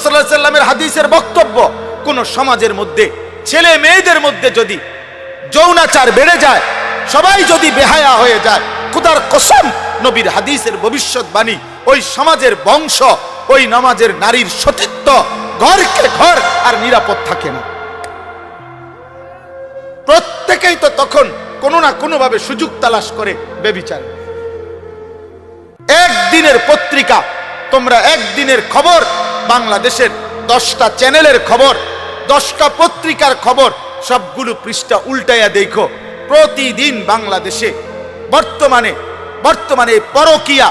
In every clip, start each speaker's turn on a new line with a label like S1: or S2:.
S1: সাল্লাল্লাহু আলাইহি সাল্লামের হাদিসের বক্তব্য, কোন সমাজের মধ্যে ছেলে মেয়েদের মধ্যে যদি যৌনাচার বেড়ে যায়, সবাই যদি বেহায়া হয়ে যায়, খোদার কসম নবীর হাদিসের ভবিষ্যৎবাণী, ওই সমাজের বংশ, ওই নামাজের নারীর সতীত্ব ঘরকে ঘর আর নিরাপদ থাকে না। প্রত্যেকেই তো তখন কোনো না কোনো ভাবে সুযোগ তালাশ করে বেবিচার। একদিনের পত্রিকা, তোমরা একদিনের খবর, বাংলাদেশের 10টা চ্যানেলের খবর, 10টা পত্রিকার খবর, সবগুলো পৃষ্ঠা উল্টাইয়া দেখো, প্রতিদিন বাংলাদেশে বর্তমানে পরকীয়া,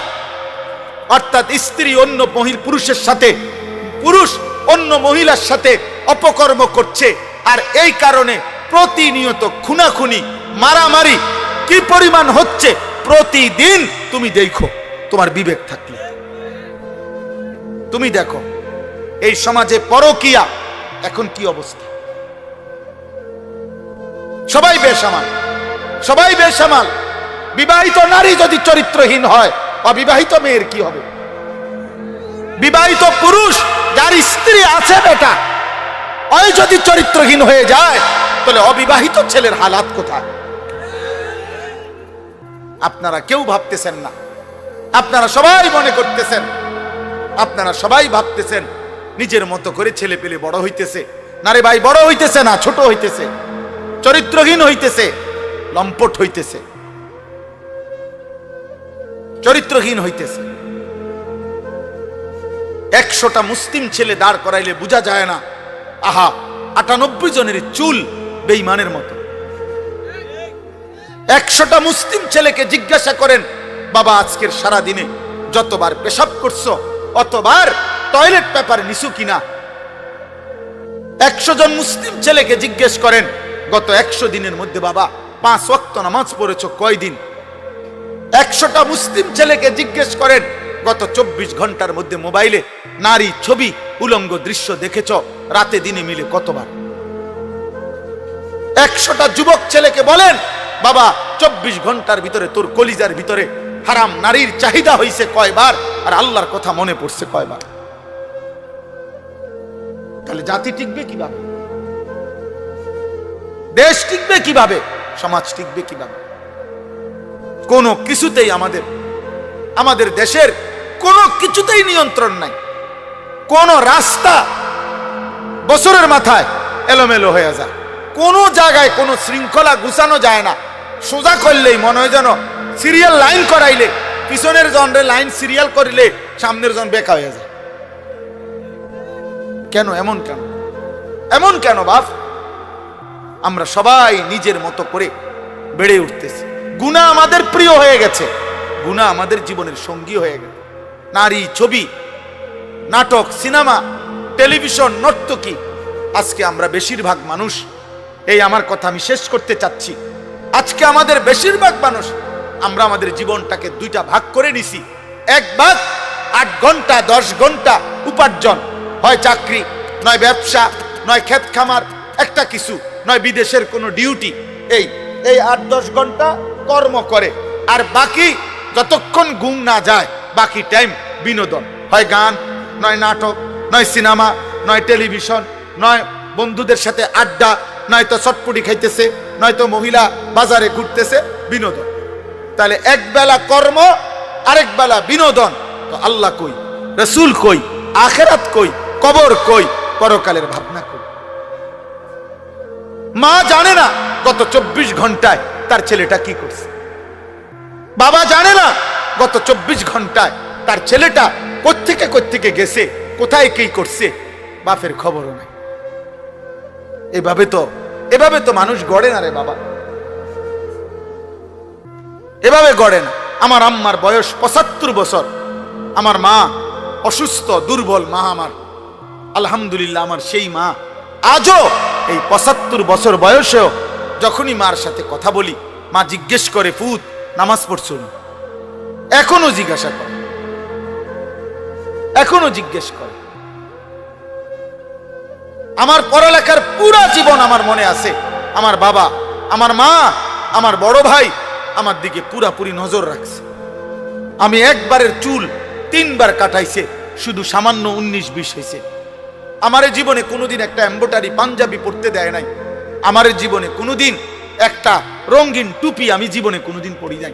S1: অর্থাৎ স্ত্রী অন্য পুরুষের সাথে, পুরুষ অন্য মহিলার সাথে অপকর্ম করছে। আর এই কারণে প্রতিনিয়ত খুনাখুনি, মারামারি কি পরিমাণ হচ্ছে প্রতিদিন তুমি দেখো, তোমার বিবেক থাকলে তুমি দেখো এই সমাজে পরকীয়া এখন কি অবস্থা। সবাই বেসামাল। বিবাহিত নারী যদি চরিত্রহীন হয়, অবিবাহিত মেয়ের কি হবে? বিবাহিত পুরুষ যার স্ত্রী আছে বেটা, ওই যদি চরিত্রহীন হয়ে যায়, তাহলে অবিবাহিত ছেলের হালাত কোথায়? আপনারা কেউ ভাবতেছেন না। আপনারা সবাই মনে করতেছেন, আপনারা সবাই ভাবতেছেন নিজের মতো করে ছেলে পেলে বড় হইতেছে। না রে ভাই, বড় হইতেছে না, ছোট হইতেছে, চরিত্রহীন হইতেছে, লম্পট হইতেছে, চরিত্রহীন হইতেছে। 100টা মুসলিম ছেলে দাঁড় করাইলে বোঝা যায় না, আহা 98 জনের চুল বেঈমানের মতো। 100টা মুসলিম ছেলেকে জিজ্ঞাসা করেন, বাবা আজকের সারা দিনে যতবার পেশাব করছো, অতবার টয়লেট পেপার নিছু কিনা? 100 জন মুসলিম ছেলেকে জিজ্ঞেস করেন, গত 100 দিনের মধ্যে বাবা 5 ওয়াক্ত নামাজ পড়েছো কয়দিন? 100টা মুসলিম ছেলেকে জিজ্ঞেস করেন, গত 24 ঘন্টার মধ্যে মোবাইলে নারী ছবি, উলঙ্গ দৃশ্য দেখেছ রাতে দিনে মিলে কতবার? 100টা যুবক ছেলেকে বলেন, বাবা 24 ঘন্টার ভিতরে তোর কলিজার ভিতরে হারাম নারীর চাহিদা হইছে কয়বার, আর আল্লাহর কথা মনে পড়ছে কয়বার? তাহলে জাতি টিকবে কিভাবে? দেশ টিকবে কিভাবে? সমাজ টিকবে কিভাবে? কোনো কিছুতেই আমাদের দেশের কোনো কিছুতেই নিয়ন্ত্রণ নাই। কোন রাস্তা বছরের মাথায় এলোমেলো হয়ে যায়, কোনো জায়গায় কোনো শৃঙ্খলা গুছানো যায় না। সোজা করলেই মনে হয় যেন সিরিয়াল লাইন করাইলে, পিছনের জনরে লাইন সিরিয়াল করিলে সামনের জন বেকা হয়ে যায়। কেন এমন কেন বাপ? আমরা সবাই নিজের মতো করে বেড়ে উঠতেছি। গুনাহ আমাদের প্রিয় হয়ে গেছে, গুনাহ আমাদের জীবনের সঙ্গী হয়ে গেছে। নারী, ছবি, নাটক, সিনেমা, টেলিভিশন, নর্তকী। আজকে আমরা বেশিরভাগ মানুষ, এই আমার কথা আমি শেষ করতে চাচ্ছি, আজকে আমাদের বেশিরভাগ মানুষ আমরা আমাদের জীবনটাকে 2টা ভাগ করে নিছি। এক ভাগ 8 ঘন্টা 10 ঘন্টা উপার্জন, হয় চাকরি, নয় ব্যবসা, নয় ক্ষেত খামার, একটা কিছু, নয় বিদেশের কোনো ডিউটি। এই 8-10 ঘন্টা কর্ম করে, আর বাকি যতক্ষণ ঘুম না যায় বাকি টাইম বিনোদন, হয় গান, নয় নাটক, নয় সিনেমা, নয় টেলিভিশন, নয় বন্ধুদের সাথে আড্ডা, নয়তো চটপটি খাইতেছে, নয়তো মহিলা বাজারে ঘুরতেছে, বিনোদন। তাহলে এক বেলা কর্ম, আরেক বেলা বিনোদন। তো আল্লাহ কই, রাসূল কই, আখিরাত কই, কবর কই, পরকালের ভাবনা কই? মা জানে না গত 24 ঘন্টায় তার ছেলেটা কি করছে। বাবা জানে না গত 24 ঘন্টায় তার ছেলেটা কোত্থেকে গেছে, কোথায় কি করছে, বাপের খবরও নাই। এভাবে তো মানুষ গড়ে না রে বাবা, এভাবে গড়ে না। আমার আম্মার বয়স 75 বছর, আমার মা অসুস্থ, দুর্বল মা আমার। আলহামদুলিল্লাহ, আমার সেই মা আজও এই 75 বছর বয়সেও যখনই মার সাথে কথা বলি, মা জিজ্ঞেস করে, ফুত নামাজ পড়ছো না? এখনো জিজ্ঞাসা করে, এখনো জিজ্ঞেস করে। আমার পড়ালেখার পুরা জীবন আমার মনে আছে, আমার বাবা, আমার মা, আমার বড় ভাই আমার দিকে পুরাপুরি নজর রাখছে। আমি একবারের চুল 3 বার কাটাইছে, শুধু সামান্য 19-20 হয়েছে। আমার জীবনে কোনোদিন একটা এমব্রয়ডারি পাঞ্জাবি পরতে দেয় নাই, আমার জীবনে কোনোদিন একটা রঙিন টুপি আমি জীবনে কোনোদিন পরি নাই।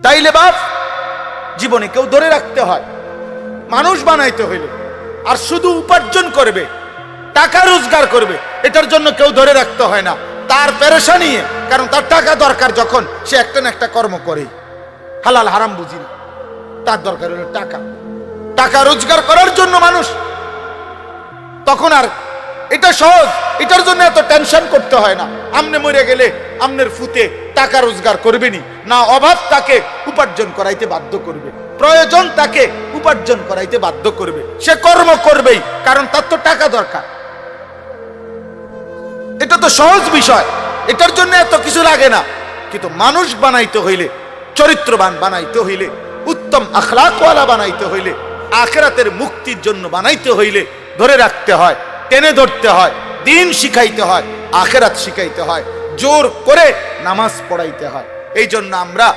S1: তাইলে বাপ জীবনে কেউ ধরে রাখতে হয়, মানুষ বানাইতে হইলে, আর শুধু উপার্জন করবে, টাকা রোজগার করবে, এটার জন্য কেউ ধরে রাখতে হয় না। তার পেরেশানি, কারণ তার টাকা দরকার, যখন সে একটা না একটা কর্ম করে, হালাল হারাম বুঝি না, তার দরকার হলো টাকা। টাকা রোজগার করার জন্য মানুষ, তখন আর এটা সহজ, এটার জন্য এত টেনশন করতে হয় না। আমনে মরে গেলে আমনের ফুতে টাকা রোজগার করবেনি না, অভাব তাকে উপার্জন করাইতে বাধ্য করবে, প্রয়োজন তাকে উপার্জন করাইতে বাধ্য করবে, সে কর্ম করবেই, কারণ তার তো টাকা দরকার। এটা তো সহজ বিষয়, এটার জন্য এত কিছু লাগে না। কিন্তু মানুষ বানাইতে হইলে, চরিত্রবান বানাইতে হইলে, উত্তম আখলাকওয়ালা বানাইতে হইলে, আখিরাতের মুক্তির জন্য বানাইতে হইলে ধরে রাখতে হয়, টেনে ধরতে হয়, দিন শিখাইতে হয়, আখিরাত শিখাইতে হয়, জোর করে নামাজ পড়াইতে হয়। এই জন্য আমরা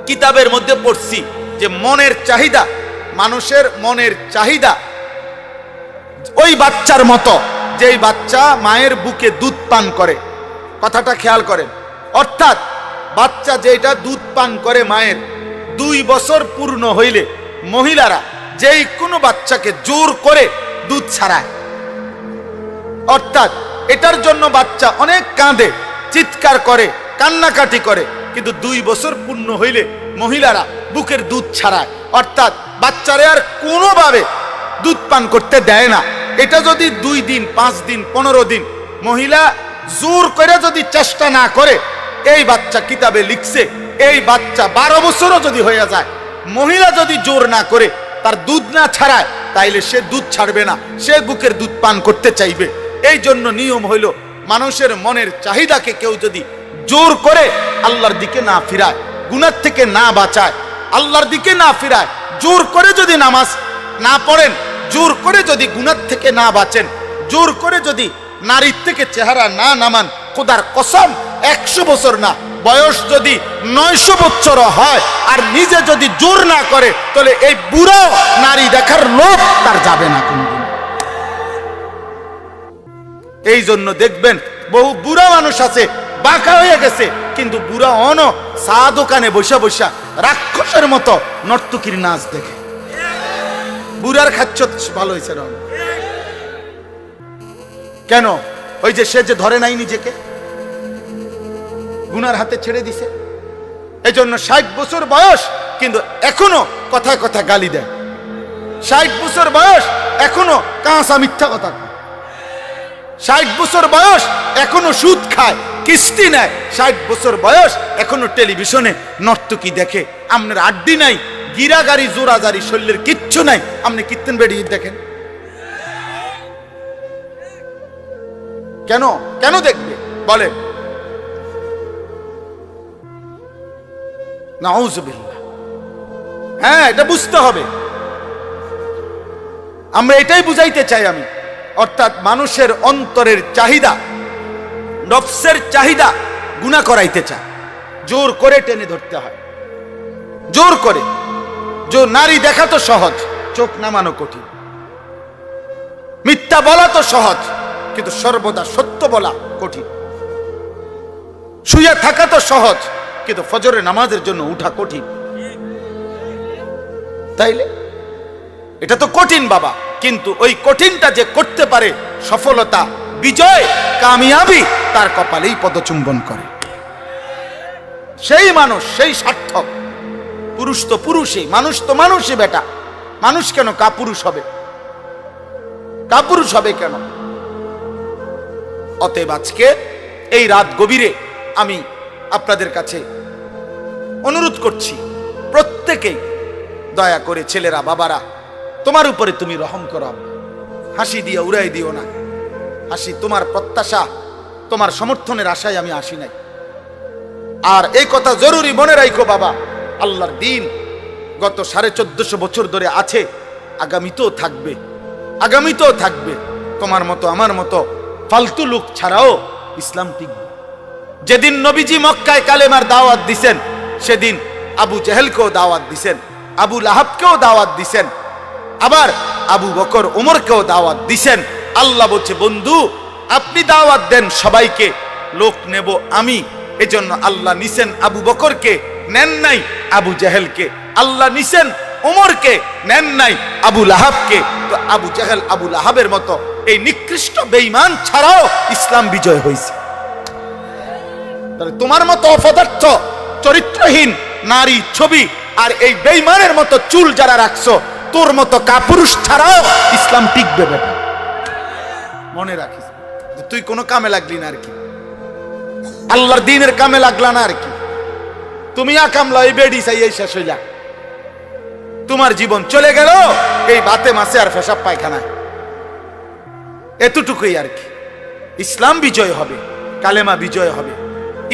S1: কিতাবের মধ্যে পড়ছি যে মনের চাহিদা, মানুষের মনের চাহিদা ওই বাচ্চার মতো, যেই বাচ্চা মায়ের বুকে দুধ পান করে। কথাটা খেয়াল করেন, অর্থাৎ বাচ্চা যেটা দুধ পান করে মায়ের, 2 বছর পূর্ণ হইলে মহিলারা যেই কোনো বাচ্চাকে জোর করে দুধ ছাড়ায়, অর্থাৎ এটার জন্য বাচ্চা অনেক কাঁদে, চিৎকার করে, কান্নাকাটি করে, কিন্তু 2 বছর পূর্ণ হইলে মহিলারা বুকের দুধ ছাড়ায়, অর্থাৎ বাচ্চারে আর কোনোভাবে দুধ পান করতে দেয় না। এটা যদি 2 দিন, 5 দিন, 15 দিন মহিলা জোর করে যদি চেষ্টা না করে, এই বাচ্চা কিতাবে লিখছে, এই বাচ্চা 12 বছরও যদি হয়ে যায়, মহিলা যদি জোর না করে, তার দুধ না ছাড়ায়, তাইলে সে দুধ ছাড়বে না, সে বুকের দুধ পান করতে চাইবে। এই জন্য নিয়ম হইল, মানুষের মনের চাহিদাকে কেউ যদি জোর করে আল্লাহর দিকে না ফিরায়, গুনাহ থেকে না বাঁচায়, আল্লাহর দিকে না ফিরায়, জোর করে যদি নামাজ না পড়েন, জোর করে যদি গুনাহ থেকে না বাঁচেন, জোর করে যদি নারীর থেকে চেহারা না নামান, খোদার কসম 100 বছর না, বয়স যদি 900 বছর হয়, আর নিজে যদি জোর না করে, তাহলে এই বুড়ো নারী দেখার লোভ তার যাবে না কোনদিন। এই জন্য দেখবেন বহু বুড়া মানুষ আছে, বাঁকা হয়ে গেছে, কিন্তু বুড়া অন চা দোকানে বসে বসে রাক্ষসের মতো নর্তকীর নাচ দেখে। বুড়ার খাচ্ছ ভালো হয়েছে না? কেন? ওই যে সে যে ধরে নাই নিজেকে, গুনার হাতে ছেড়ে দিছে। এই জন্য 60 বছর বয়স, কিন্তু এখনো কথায় কথায় গালি দেয়। 60 বছর বয়স, এখনো কাঁচা মিথ্যা কথা কয়। 60 বছর বয়স, এখনো সুদ খায়, কিস্তি নেয়। 60 বছর বয়স, এখনো টেলিভিশনে নর্তকী দেখে। আপনার আড্ডি নাই, গিরাগাড়ি জোরাজারি শরীরের কিচ্ছু নাই, আপনি কীর্তন বেড়িয়ে দেখেন কেন? কেন দেখবে বলেন? নাউজুবিল্লাহ। হ্যাঁ, এটা বুঝতে হবে। আমরা এটাই বুঝাইতে চাই আমি, অর্থাৎ মানুষের অন্তরের চাহিদা, নফসের চাহিদা গুনাহ করাইতে চায়, জোর করে টেনে ধরতে হয়, জোর করে। যে নারী দেখা তো সহজ, চোখ নামানো কঠিন। মিথ্যা বলা তো সহজ, কিন্তু সর্বদা সত্য বলা কঠিন। শুয়ে থাকা তো সহজ, কিন্তু ফজরের নামাজের জন্য উঠা কঠিন। তাইলে এটা তো কঠিন বাবা, কিন্তু ওই কঠিনটা যে করতে পারে, সফলতা, বিজয়, কামিয়াবি তার কপালেই পদচুম্বন করে। সেই মানুষ, সেই সার্থক। পুরুষ তো পুরুষই, মানুষ তো মানুষই বেটা। মানুষ কেন কাপুরুষ হবে? কাপুরুষ হবে কেন? অতএব আজকে এই রাত গভীরে আমি আপনাদের কাছে অনুরোধ করছি, প্রত্যেকেই দয়া করে, ছেলেরা, বাবারা, তোমার উপরে তুমি রহম করো। হাসি দিয়ে উড়াই দিও না। হাসি তোমার প্রত্যাশা, তোমার সমর্থনের আশায় আমি আসি নাই। আর এই কথা জরুরি মনে রাখো বাবা, আল্লাহর দিন গত 1450 বছর ধরে আছে, আগামীতেও থাকবে, আগামীতেও থাকবে। তোমার মতো আমার মতো ফালতু লোক ছাড়াও ইসলাম টিকবে। যেদিন নবীজি মক্কায় কালেমার দাওয়াত দিছেন, সেদিন আবু জেহেলকেও দাওয়াত দিছেন। আবু লাহাবকেও দাওয়াত দিছেন, আবার আবু বকর ওমরকেও দাওয়াত দিছেন। আল্লাহ বলছে বন্ধু আপনি দাওয়াত দেন সবাইকে, লোক নেব আমি। এজন্য আল্লাহ নিছেন আবু বকরকে, নেন নাই আবু জাহেলকে। আল্লাহ নিছেন ওমরকে, নেন নাই আবু লাহাবকে। তো আবু জাহেল আবু লাহাবের মতো এই নিকৃষ্ট বেঈমান ছাড়াও ইসলাম বিজয় হয়েছে। তাহলে তোমার মতো অপদার্থ চরিত্রহীন নারী ছবি আর এই বেঈমানের মতো চুল যারা রাখছো, তোর মতো কাপুরুষ ছাড়াও ইসলাম টিকবে বেটা। মনে রাখিস, তুই কোনো কামে লাগলি না আর কি, আল্লাহর দ্বীনের কামে লাগলা না আর কি। তুমি আকামলা এই বেডি চাই এই শেষ হইলা, তোমার জীবন চলে গেল এই বাতে মাসে আর পেশাব পায়খানায়। এতটুকুই আর কি। ইসলাম বিজয় হবে, কালেমা বিজয় হবে,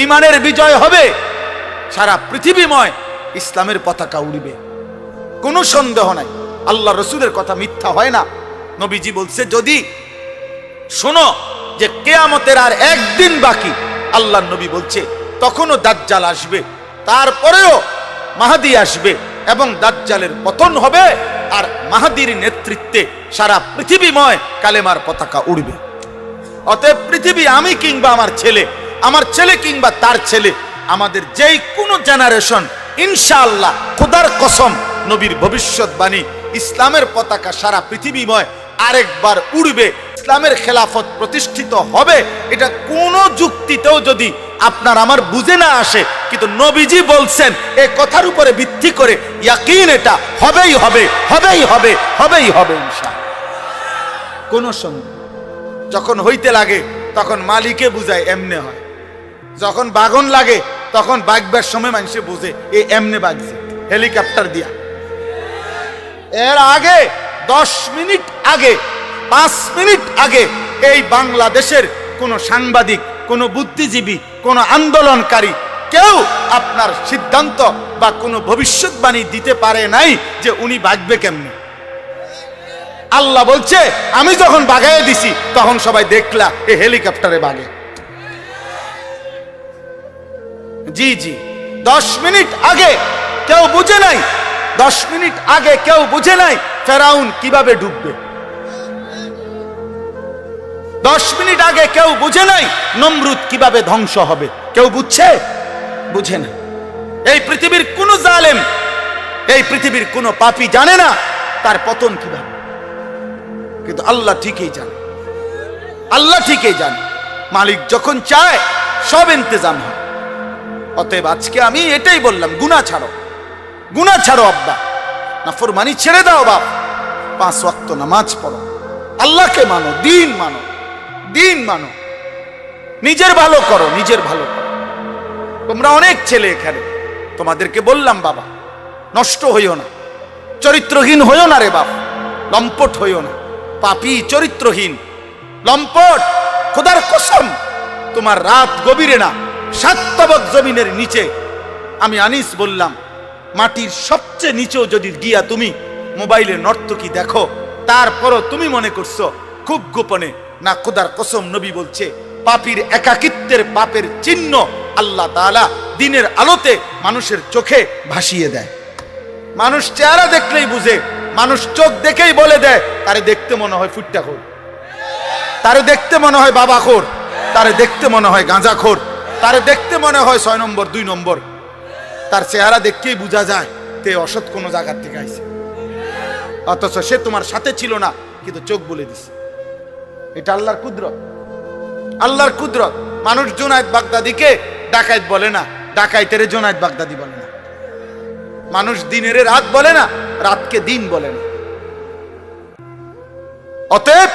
S1: ইমানের বিজয় হবে, সারা পৃথিবীময় ইসলামের পতাকা উড়বে, কোনো সন্দেহ নাই। আল্লাহ রসুলের কথা মিথ্যা হয় না। নবীজি বলছে যদি শোনো যে কিয়ামতের আর একদিন বাকি, আল্লাহ নবী বলছে তখনও দাজ্জাল আসবে, তারপরেও মাহদী আসবে এবং দাজ্জালের পতন হবে, আর মাহদীর নেতৃত্বে সারা পৃথিবীময় কালেমার পতাকা উড়বে। অতএব পৃথিবী আমি কিংবা আমার ছেলে কিংবা তার ছেলে, আমাদের যেই কোনো জেনারেশন ইনশাআল্লাহ খোদার কসম নবীর ভবিষ্যৎবাণী, ইসলামের পতাকা সারা পৃথিবীময় আরেকবার উড়বে, ইসলামের খেলাফত প্রতিষ্ঠিত হবে। এটা কোন যুক্তিতেও যদি আপনার আমার বুঝে না আসে, কিন্তু নবীজি বলছেন এই কথার উপরে ভিত্তি করে ইয়াকিন এটা হবেই হবে, হবেই হবে, হবেই হবে ইনশাআল্লাহ, কোন সন্দেহ। যখন হইতে লাগে তখন মালিকে বুঝায় এমনে হয়, যখন বাগন লাগে তখন বাগবার সময় মানুষে বুঝে এই এমনে বাগছে হেলিকপ্টার দিয়া। এর আগে 10 মিনিট আগে, 5 মিনিট আগে এই বাংলাদেশের কোন সাংবাদিক, কোন বুদ্ধিজীবী, কোন আন্দোলনকারী কেউ আপনার সিদ্ধান্ত বা কোন ভবিষ্যৎবাণী দিতে পারে নাই যে উনি বাগবে কেমনে। আল্লাহ বলছে আমি যখন বাগায়ে দিছি তখন সবাই দেখলা এই হেলিকপ্টারে বাগে। জি জি, 10 মিনিট আগে কেউ বুঝে নাই, 10 মিনিট আগে কেউ বুঝে নাই ফেরাউন কিভাবে ডুববে। 10 মিনিট আগে কেউ বুঝে নাই নমরুদ কিভাবে ধ্বংস হবে। কেউ বুঝছে? বুঝে না। এই পৃথিবীর কোন জালেম, এই পৃথিবীর কোন পাপী জানে না তার পতন কিভাবে, কিন্তু আল্লাহ ঠিকই জানে, আল্লাহ ঠিকই জানে। মালিক যখন চায় সব ইন্তজাম হয়। অতএব আজকে আমি এটাই বললাম, গুনাহ ছাড়ো, গুনাহ ছাড়ো আব্বা, নাফরমানি ছেড়ে দাও বাপ, 5 ওয়াক্ত নামাজ পড়ো, আল্লাহকে মানো, দিন মানো, দিন মানো, নিজের ভালো করো, নিজের ভালো করো। তোমরা অনেক ছেলে এখানে, তোমাদেরকে বললাম বাবা নষ্ট হইও না, চরিত্রহীন হইও না রে বাপ, লম্পট হইও না, পাপী চরিত্রহীন লম্পট। খোদার কসম তোমার রাত গভীরে না, 7 তবক জমিনের নিচে, আমি আনিস বললাম মাটির সবচেয়ে নিচেও যদি গিয়া তুমি মোবাইলে নর্তকী দেখো, তারপরও তুমি মনে করছো খুব গোপনে, না খোদার কসম নবী বলছে পাপীর একাকিত্বের পাপের চিহ্ন আল্লাহ তাআলা দিনের আলোতে মানুষের চোখে ভাসিয়ে দেয়। মানুষ চেহারা দেখলেই বুঝে, মানুষ চোখ দেখেই বলে দেয় তারে দেখতে মনে হয় ফুট্টাখোর, তারে দেখতে মনে হয় বাবাখোর, তারে দেখতে মনে হয় গাঁজাখোর, তারে দেখতে মনে হয় 6 নম্বর 2 নম্বর। তার চেহারা দেখতেই বোঝা যায় তে অসৎ কোনো জায়গার থেকে আইছে, অথচ সে তোমার সাথে ছিল না, কিন্তু চোখ বলে দিছে। এটা আল্লাহর কুদরত, আল্লাহর কুদরত। মানুষ জুনায়েদ বাগদাদিকে ডাকাইত বলে না, ডাকাইতের জুনায়েদ বাগদাদি বলে না। মানুষ দিনের রাত বলে না, রাতকে দিন বলে না। অতএব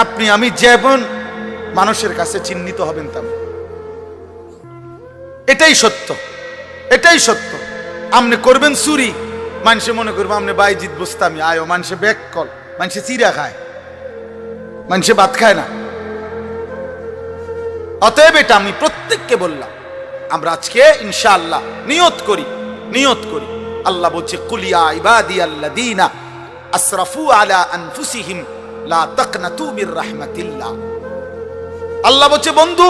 S1: আপনি আমি যেমন মানুষের কাছে চিহ্নিত হবেন তেমন, এটাই সত্য, এটাই সত্য। আপনি করবেন চুরি, মানুষে মনে করবো আপনি বাইজিৎ বুস্তামি আয়ো, মানুষে ব্যাগ কল, মানুষে চিরা খায়, মানুষে ভাত খায় না। অতএব এটা আমি প্রত্যেককে বললাম, আমরা আজকে ইনশাআল্লাহ নিয়ত করি, নিয়ত করি। আল্লাহ বলছে কুলিয়া ইবাদিয়াল্লাযীনা আসরাফু আলা আনফুসিহিম লা তাকনাতু মির রাহমাতিল্লাহ। আল্লাহ বলছে বন্ধু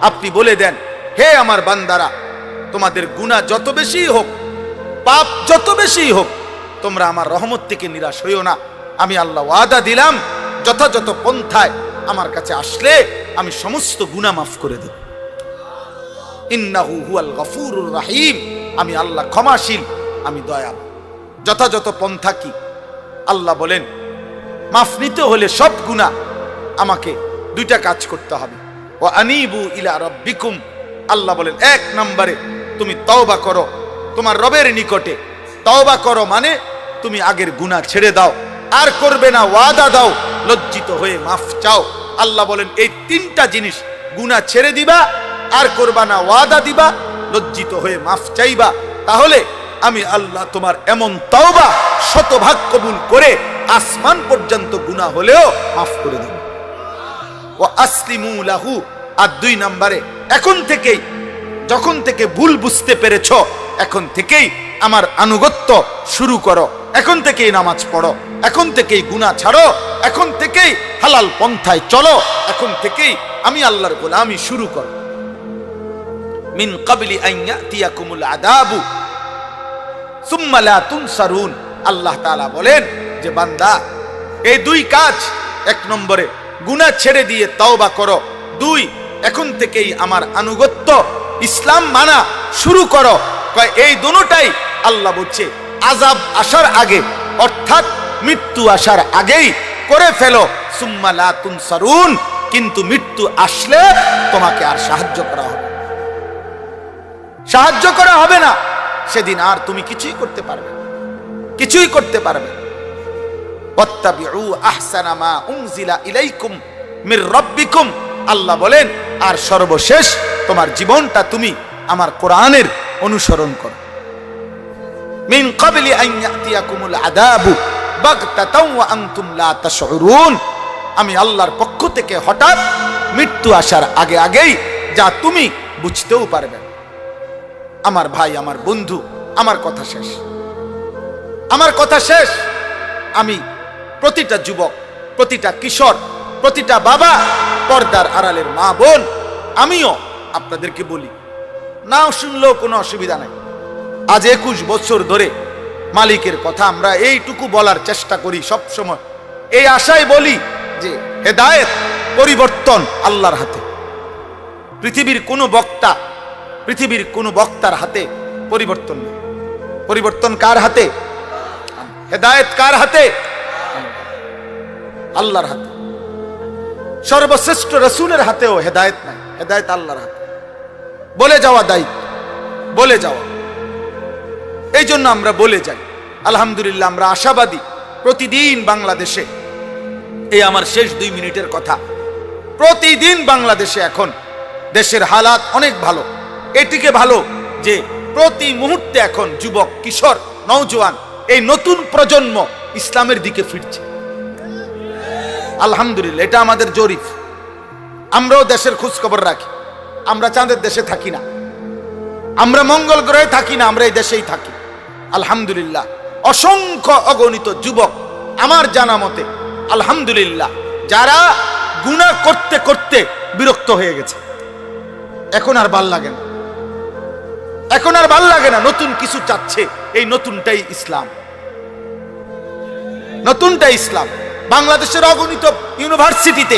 S1: আপনি বলে দেন, হে আমার বান্দারা, তোমাদের গুনাহ যত বেশি হোক, পাপ যত বেশি হোক তোমরা আমার রহমত থেকে নিরাশ হইও না। আমি আল্লাহ ওয়াদা দিলাম যথাযথ পন্থায় আমার কাছে আসলে আমি সমস্ত গুনাহ মাফ করে দেব। ইন্নাহু হুয়াল গফুরুর রাহিম, আমি আল্লাহ ক্ষমাশীল, আমি দয়ালু। যথাযথ পন্থা কি? আল্লাহ বলেন মাফ নিতে হলে সব গুনাহ আমাকে দুইটা কাজ করতে হবে। ওয়া আনিবু ইলা রাব্বিকুম, আল্লাহ বলেন 1 নম্বরে তুমি তওবা করো তোমার রবের নিকটে। তওবা করো মানে তুমি আগের গুনাহ ছেড়ে দাও, আর করবে না, ওয়াদা দাও, লজ্জিত হয়ে মাফ চাও। আল্লাহ বলেন এই 3টা জিনিস, গুনাহ ছেড়ে দিবা, আর করবা না, ওয়াদা দিবা, লজ্জিত হয়ে মাফ চাইবা, তাহলে আমি আল্লাহ তোমার এমন তওবা শতভাগ কবুল করে আসমান পর্যন্ত গুনাহ হলেও মাফ করে দেব। ওয়া আসলিমু লাহু, আর 2 নম্বরে এখন থেকেই, যখন থেকে ভুল বুঝতে পেরেছ, এখন থেকেই আমার আনুগত্য শুরু করো, এখন থেকেই নামাজ পড়ো, এখন থেকেই গুনাহ ছাড়ো, এখন থেকেই হালাল পন্থায় চলো, এখন থেকেই আমি আল্লাহর গোলামি শুরু করো। মিন ক্বাবলি আন ইয়াতিয়াকুমুল আযাবু সুম্মা লা তুনসারুন, আল্লাহ তাআলা বলেন যে বান্দা এই 2 কাজ, 1 নম্বরে গুনাহ ছেড়ে দিয়ে তওবা করো, 2 এখন থেকেই আমার আনুগত্য ইসলাম মানা শুরু করো। কয় এই দুটোটাই আল্লাহ বলছে আযাব আসার আগে, অর্থাৎ মৃত্যু আসার আগেই করে ফেলো। সুম্মা লা তুনসারুন, কিন্তু মৃত্যু আসলে তোমাকে আর সাহায্য করা হবে না, সেদিন আর তুমি কিছুই করতে পারবে, কিছুই করতে পারবে। ওয়াত্তাবিউ আহসানা মা উনজিলা ইলাইকুম মির রাব্বিকুম, আল্লাহ বলেন আর সর্বশেষ তোমার জীবনটা তুমি আমার কোরআনের অনুসরণ করো। মিন ক্বাবলি আন ইয়াতিয়াকুমুল আযাবু বাগতাতাও ওয়া আনতুম লা তাশউরুন, আমি আল্লাহর পক্ষ থেকে হঠাৎ মৃত্যু আসার আগেই যা তুমি বুঝতেও পারবে। আমার ভাই, আমার বন্ধু, আমার কথা শেষ, আমার কথা শেষ। আমি প্রতিটা যুবক, প্রতিটা কিশোর, প্রতিটা বাবা, পর্দার আড়ালের মা বোন, আমিও আপনাদেরকে বলি, নাও শুনলেও কোনো অসুবিধা নাই। আজ 21 বছর ধরে মালিকের কথা আমরা এইটুকু বলার চেষ্টা করি সব সময়, এই আশায় বলি যে হেদায়েত, পরিবর্তন আল্লাহর হাতে। পৃথিবীর কোনো বক্তার হাতে পরিবর্তন নেই। পরিবর্তন কার হাতে? হেদায়েত কার হাতে? আল্লাহর হাতে। সর্বশ্রেষ্ঠ রাসূলের হাতেও হেদায়েত নাই, হেদায়েত আল্লাহর হাতে। বলে যাওয়া দায়িত্ব, বলে যাওয়া। এই জন্য আমরা বলে যাই, আলহামদুলিল্লাহ আমরা আশাবাদী। প্রতিদিন বাংলাদেশে, এই আমার শেষ 2 মিনিটের কথা, প্রতিদিন বাংলাদেশে এখন দেশের হালাত অনেক ভালো। এটিকে ভালো যে প্রতি মুহূর্তে এখন যুবক, কিশোর, নওজোয়ান, এই নতুন প্রজন্ম ইসলামের দিকে ফিরছে। আলহামদুলিল্লাহ, এটা আমাদের জরিপ। আমরাও দেশের খোঁজ খবর রাখি। আমরা চাঁদের দেশে থাকি না, আমরা মঙ্গল গ্রহে থাকি না, আমরা এই দেশেই থাকি। আলহামদুলিল্লাহ, অসংখ্য অগণিত যুবক আমার জানা মতে, আলহামদুলিল্লাহ, যারা গুনাহ করতে করতে বিরক্ত হয়ে গেছে, এখন আর ভাল লাগে না, এখন আর ভাল লাগে না, নতুন কিছু চাচ্ছে। এই নতুনটাই ইসলাম, নতুনটাই ইসলাম। বাংলাদেশের অগণিত ইউনিভার্সিটিতে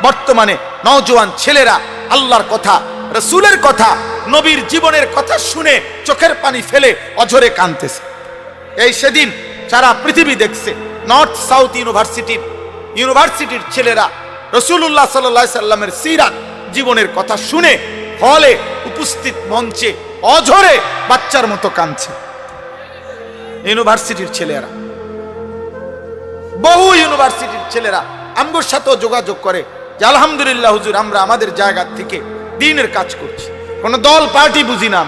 S1: বর্তমানে নওজোয়ান ছেলেরা আল্লাহর কথা, রাসূলের কথা, নবীর জীবনের কথা শুনে চোখের পানি ফেলে অঝরে কাঁদতেছে। এই সেদিন সারা পৃথিবী দেখছে, নর্থ সাউথ ইউনিভার্সিটির ছেলেরা রাসূলুল্লাহ সাল্লাল্লাহু আলাইহি সাল্লামের সিরাত জীবনের কথা শুনে হলে উপস্থিত মঞ্চে অঝরে বাচ্চার মতো কাঁদছে। ইউনিভার্সিটির ছেলেরা, বহু ইউনিভার্সিটির ছেলেরা আমগোর সাথেও যোগাযোগ করে যে আলহামদুলিল্লাহ হুজুর, আমরা আমাদের জায়গা থেকে দ্বীনের কাজ করছি, কোন দল পার্টি বুঝি না,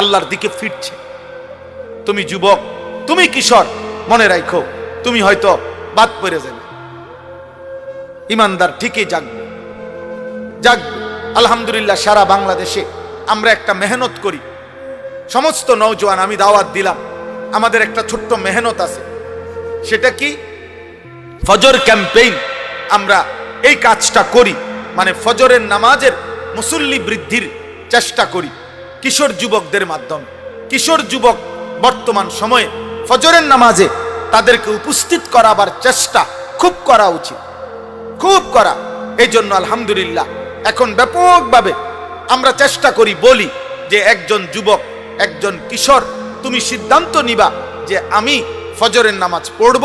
S1: আল্লাহর দিকে ফিরছে। তুমি যুবক, তুমি কিশোর, মনে রাখো তুমি হয়তো বাদ পড়ে যাবে। ইমানদার ঠিকই জাগবে, জাগবে। আলহামদুলিল্লাহ, সারা বাংলাদেশে আমরা একটা মেহনত করি। সমস্ত নওজোয়ান আমি দাওয়াত দিলাম, আমাদের একটা ছোট্ট মেহনত আছে। সেটা কি? ফজর ক্যাম্পেইন। আমরা এই কাজটা করি, মানে ফজরের নামাজের মুসল্লি বৃদ্ধির চেষ্টা করি কিশোর যুবকদের মাধ্যমে। কিশোর যুবক বর্তমান সময়ে ফজরের নামাজে তাদেরকে উপস্থিত করাবার চেষ্টা খুব করা উচিত, খুব করা। এই জন্য আলহামদুলিল্লাহ এখন ব্যাপকভাবে আমরা চেষ্টা করি, বলি যে একজন যুবক, একজন কিশোর, তুমি সিদ্ধান্ত নিবা যে আমি ফজরের নামাজ পড়ব,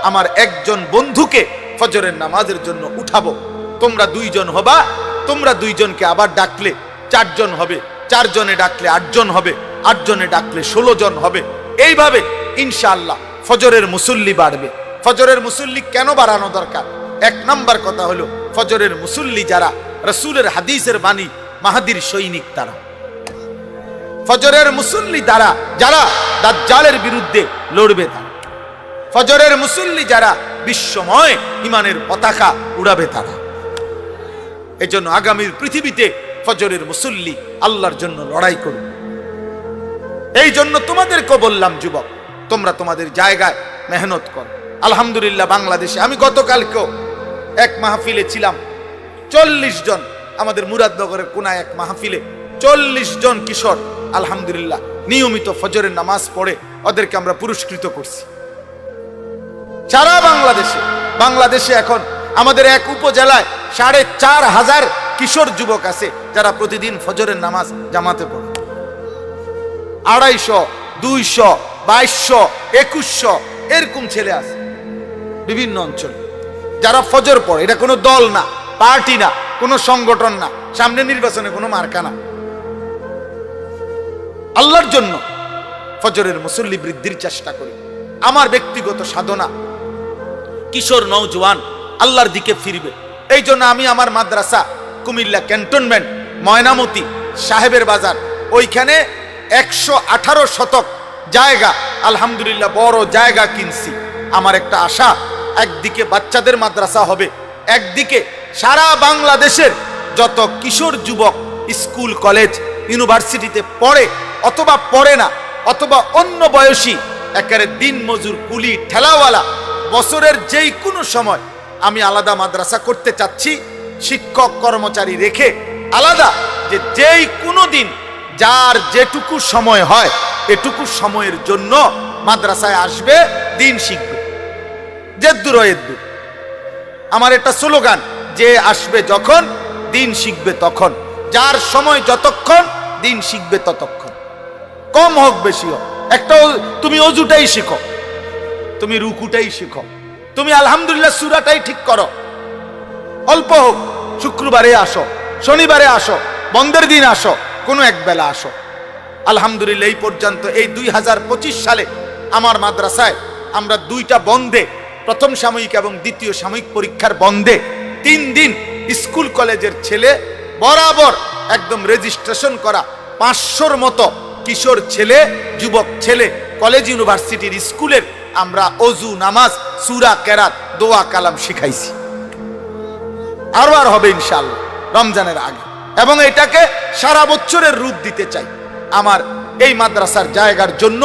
S1: আমার একজন বন্ধুকে ফজরের নামাজের জন্য উঠাবো। তোমরা 2 জন হবা, তোমরা 2 জনকে আবার ডাকলে 4 জন হবে, 4 জনে ডাকলে 8 জন হবে, 8 জনে ডাকলে 16 জন হবে। এইভাবে ইনশাআল্লাহ ফজরের মুসল্লি বাড়বে। ফজরের মুসল্লি কেন বাড়ানো দরকার? 1 নাম্বার কথা হলো, ফজরের মুসল্লি যারা রাসূলের হাদিসের বাণী মাহাদির সৈনিক, তারা ফজরের মুসল্লি দ্বারা যারা দাজ্জালের বিরুদ্ধে লড়বে, তারা ফজরের মুসল্লি যারা বিশ্বময় ইমানের পতাকা উড়াবে, তারা। এজন্য আগামীর পৃথিবীতে ফজরের মুসল্লি আল্লাহর জন্য লড়াই করুন। এই জন্য তোমাদেরকে বললাম, যুবক, তোমরা তোমাদের জায়গায় মেহনত করো। আলহামদুলিল্লাহ বাংলাদেশে আমি গতকালকেও এক মাহফিলে ছিলাম, 40 জন, আমাদের মুরাদনগরের কোনায় এক মাহফিলে 40 জন কিশোর আলহামদুলিল্লাহ নিয়মিত ফজরের নামাজ পড়ে ওদেরকে আমরা পুরস্কৃত করছি। সারা বাংলাদেশে এখন আমাদের এক উপজেলায় 4500 কিশোর যুবক আছে যারা প্রতিদিন ফজরের নামাজ জামাতে পড়ে। 250, 200, 2200, 2100 এরকম ছেলে আছে বিভিন্ন অঞ্চলে যারা ফজর পড়ে। এটা কোনো দল না, পার্টি না, কোনো সংগঠন না, সামনে নির্বাচনে কোনো মার্কা না। আল্লাহর জন্য ফজরের মুসল্লি বৃদ্ধির চেষ্টা করি। আমার ব্যক্তিগত সাধনা, কিশোর নওজোয়ান আল্লাহর দিকে ফিরবে। এই জন্য আমি আমার মাদ্রাসা কুমিল্লা ক্যান্টনমেন্ট ময়নামতি সাহেবের বাজার, ওইখানে 118 শতক জায়গা আলহামদুলিল্লাহ বড় জায়গা কিনছি। আমার একটা আশা, একদিকে বাচ্চাদের মাদ্রাসা হবে, একদিকে সারা বাংলাদেশের যত কিশোর যুবক স্কুল কলেজ ইউনিভার্সিটিতে পড়ে অথবা পড়ে না, অথবা অন্য বয়সী একেবারে দিন মজুর কুলি ঠেলাওয়ালা, বছরের যেই কোনো সময় আমি আলাদা মাদ্রাসা করতে চাচ্ছি, শিক্ষক কর্মচারী রেখে আলাদা, যে যেই কোনো দিন যার যেটুকু সময় হয় এটুকু সময়ের জন্য মাদ্রাসায় আসবে, দিন শিখবে। যেদ্দুর এদ্দুর আমার একটা স্লোগান, যে আসবে যখন দিন শিখবে তখন, যার সময় যতক্ষণ দিন শিখবে ততক্ষণ, কম হোক বেশি হোক। একটা তুমি অজুটাই শিখো, তুমি রুকুটাই শিখো, তুমি আলহামদুলিল্লাহ সূরাটাই ঠিক করো, অল্প হোক, শুক্রবারে আসো, শনিবারে আসো, বন্ধের দিন আসো, কোনো এক বেলা আসো। আলহামদুলিল্লাহ এই পর্যন্ত এই 2025 সালে আমার মাদ্রাসায় আমরা 2টা বন্ধে, প্রথম সাময়িক এবং দ্বিতীয় সাময়িক পরীক্ষার বন্ধে 3 দিন স্কুল কলেজের ছেলে বরাবর একদম রেজিস্ট্রেশন করা 500-র মতো কিশোর ছেলে, যুবক ছেলে, কলেজ ইউনিভার্সিটির স্কুলের আমরা অজু, নামাজ, সূরা, কেরাত, দোয়া, কালাম শিখাইছি। আরো আর হবে ইনশাআল্লাহ রমজানের আগে, এবং এটাকে সারা বছরের রূপ দিতে চাই। আমার এই মাদ্রাসার জায়গার জন্য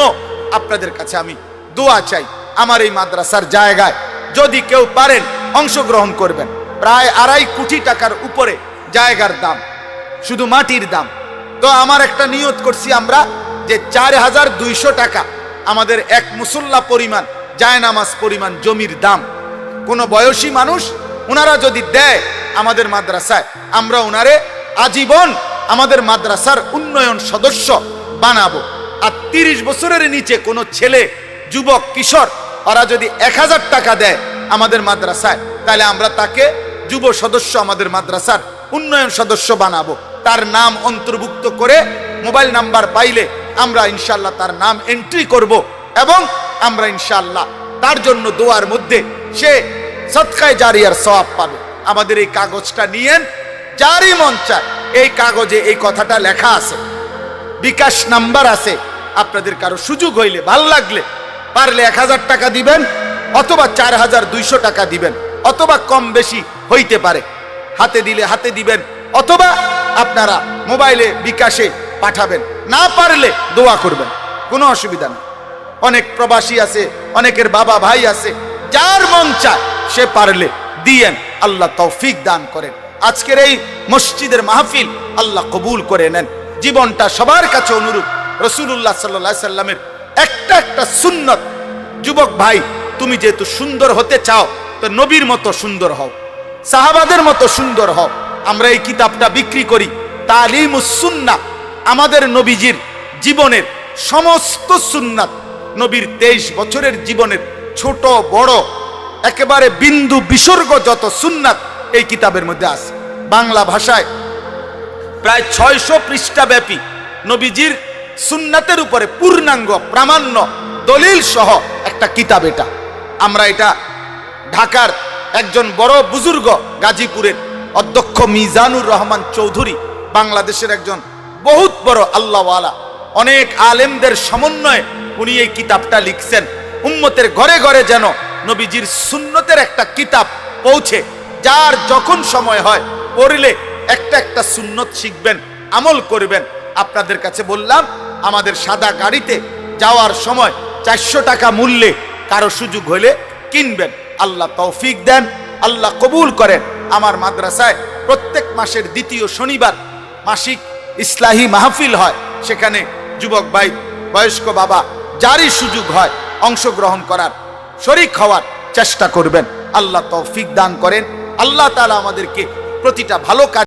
S1: আপনাদের কাছে আমি দোয়া চাই। আমার এই মাদ্রাসার জায়গায় যদি কেউ পারেন অংশগ্রহণ করবেন। প্রায় 2.5 কোটি টাকার উপরে জায়গার দাম, শুধু মাটির দাম। তো আমার একটা নিয়ত করছি আমরা, যে 4200 টাকা আমাদের এক মুসল্লা পরিমাণ, জায়নামাজ পরিমাণ জমির দাম কোন বয়সী মানুষ ওনারা যদি দেয় আমাদের মাদ্রাসায়, আমরা ওনারে আজীবন আমাদের মাদ্রাসার উন্নয়ন সদস্য বানাবো। আর 30 বছরের নিচে কোনো ছেলে, যুবক, কিশোর ওরা যদি 1000 টাকা দেয় আমাদের মাদ্রাসায়, তাহলে আমরা তাকে যুব সদস্য, আমাদের মাদ্রাসার উন্নয়ন সদস্য বানাবো। তার নাম অন্তর্ভুক্ত করে মোবাইল নাম্বার পাইলে আমরা ইনশাআল্লাহ তার নাম এন্ট্রি করব, এবং আমরা ইনশাআল্লাহ তার জন্য দোয়ার মধ্যে সে সদকায়ে জারিয়ার সওয়াব পাবে। আমাদের এই কাগজটা নিয়েন, যারই মন চায় এই কাগজে এই কথাটা লেখা আছে, বিকাশ নাম্বার আছে। আপনাদের কারো সুযোগ হইলে, ভাল লাগলে, পারলে 1000 টাকা দিবেন, অথবা 4200 টাকা দিবেন, অথবা কম বেশি হইতে পারে, হাতে দিলে হাতে দিবেন, অথবা আপনারা মোবাইলে বিকাশে পাঠাবেন। না পারলে দোয়া করবেন, কোনো অসুবিধা নেই। অনেক প্রবাসী আছে, অনেকের বাবা ভাই আছে, যার মন চায় সে পারলে দিয়েন। আল্লাহ তৌফিক দান করেন। আজকের এই মসজিদের মাহফিল আল্লাহ কবুল করে নেন। জীবনটা সবার কাছে অনুরূপ, রাসূলুল্লাহ সাল্লাল্লাহু আলাইহি সাল্লামের একটা একটা সুন্নত। যুবক ভাই, তুমি যেহেতু সুন্দর হতে চাও, তো নবীর মতো সুন্দর হও, সাহাবাদের মতো সুন্দর হও। আমরা এই কিতাবটা বিক্রি করি, তালিমুস সুন্নাহ, আমাদের নবীজির জীবনের সমস্ত সুন্নাত, নবীর 23 বছরের জীবনের ছোট বড় একেবারে বিন্দু বিসর্গ যত সুন্নাত এই কিতাবের মধ্যে আছে। বাংলা ভাষায় প্রায় 600 পৃষ্ঠা ব্যাপী নবীজির সুন্নাতের উপরে পূর্ণাঙ্গ প্রামাণ্য দলিল সহ একটা কিতাব এটা। আমরা এটা ঢাকার একজন বড় বুজুর্গ, গাজীপুরের অধ্যক্ষ মিজানুর রহমান চৌধুরী, বাংলাদেশের একজন বহুত বড় আল্লাহওয়ালা, অনেক আলেমদের সমন্বয়ে উনি এই কিতাবটা লিখছেন। উম্মতের ঘরে ঘরে যেন নবীজির সুন্নতের একটা কিতাব পৌঁছে, যার যখন সময় হয় পড়লে একটা একটা সুন্নত শিখবেন, আমল করবেন। আপনাদের কাছে বললাম, আমাদের সাদা গাড়িতে যাওয়ার সময় 400 টাকা মূল্যে কারো সুযোগ হলে কিনবেন। আল্লাহ তৌফিক দেন, আল্লাহ কবুল করেন। আমার মাদ্রাসায় প্রত্যেক মাসের দ্বিতীয় শনিবার মাসিক ইসলাহি মাহফিল হয়, সেখানে যুবক ভাই, বয়স্ক বাবা, যারই সুযোগ হয় অংশগ্রহণ করার, শরীক হওয়ার চেষ্টা করবেন। আল্লাহ তৌফিক দান করেন। আল্লাহ তাআলা আমাদেরকে প্রতিটা ভালো কাজ